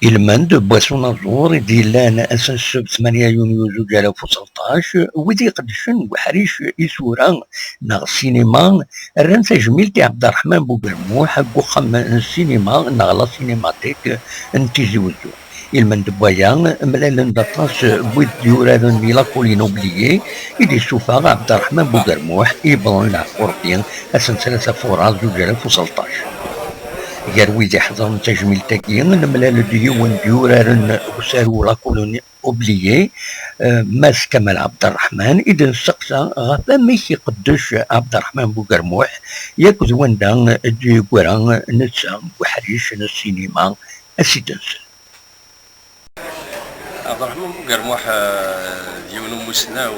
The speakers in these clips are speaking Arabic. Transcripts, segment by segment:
المند بواسون ازور ديال اساس السبت 8 يونيو 2017 ويدي قدشن وحريش يسورا ناغ السينما الران تجميل تاع عبد الرحمن بوقرموح بوخم السينما ناغ لا سينماتيك نتيجي وزو المند بويا ملالن داطاس بويد يورادن دي لاكولين اوبليي يدي سوفا عبد الرحمن بوقرموح يبلون العقوربين اسن 3 فوراس 2017 يروي حضن تجميل تاكين نملال ديون ديورارن وسارو لاكولوني اوبليي ماس كمال عبد الرحمن اذا سقسا غافا ميكي قدش عبد الرحمن بوقرموح ياكد وندا دي قران نتسا وحريش السينما السيدنس عبد الرحمن بوقرموح ديون مسنا و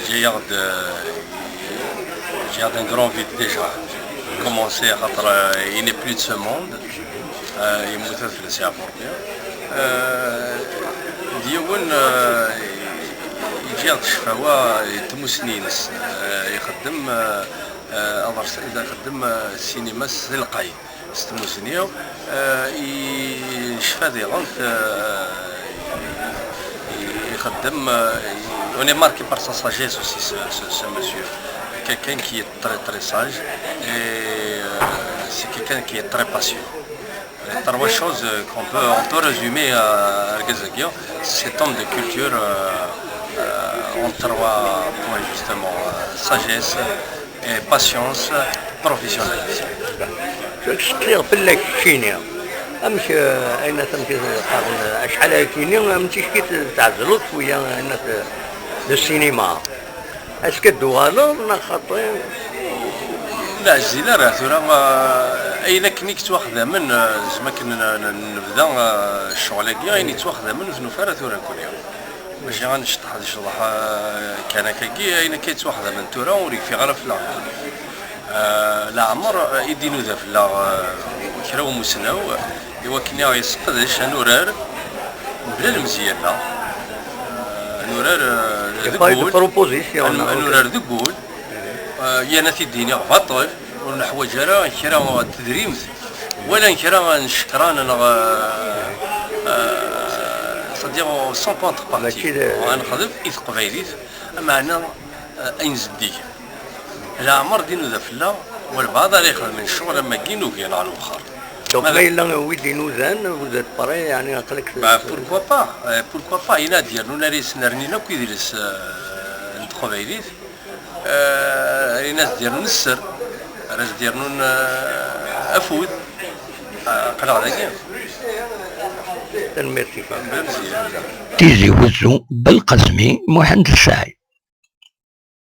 جاي ياخد j'ai un grand vide déjà. J'ai commencé à il n'est plus de ce monde. Il m'a fait laisser à porter. ديون يجي الشفاوة يتمسنين يخدم إذا خدم السينما السلقي ستمسنيو يشفى دي غلط يخدم on est marqué par sa sagesse aussi ce monsieur. Quelqu'un qui est très très sage et c'est quelqu'un qui est très patient. Les trois choses qu'on peut résumer à Al-Ghazaghian, cet homme de culture en trois points justement, sagesse et patience, professionnalisme. شكل بالك كينيا أمشي أين تمشي قارن أشحال كينيا أمشي كي تعزلت ويا الناس للسينما اسكو الدوالر خاطر لا الزينه راه ثورا اين كنيك تواخذها من زعما كنا نبدا الشغل كاع يعني تواخذها من نوفر ثورا كل يوم ماشي غنشطح هذا الشطح كان كاكي اين كيتواخذها من ثورا وريك في غير في العمر لا عمر يدينو ذا في كراو مسناو ايوا كنا يسقدش نورار بلا المزيانه نورار نورار ذقول يا ناس الدنيا غفاطف ونحوج راه كرا تدريمت ولا كرا نشكران انا صديق 100 بونت بارتي انا خذف اذ قبيليت معنا اين زدي لا عمر دينو ذا فلا والبعض اللي يخدم من الشغل لما كينو كاين على الاخر donc là ويدي نوزان vous êtes prêt يعني قالك pourquoi pas il a dire nous ناريس نرنينا كي يدرس القبيليت الناس ديال النسر الناس ديال افود قلع ذاك تنميرتي تيزي وزو بالقزمي محمد الساعي.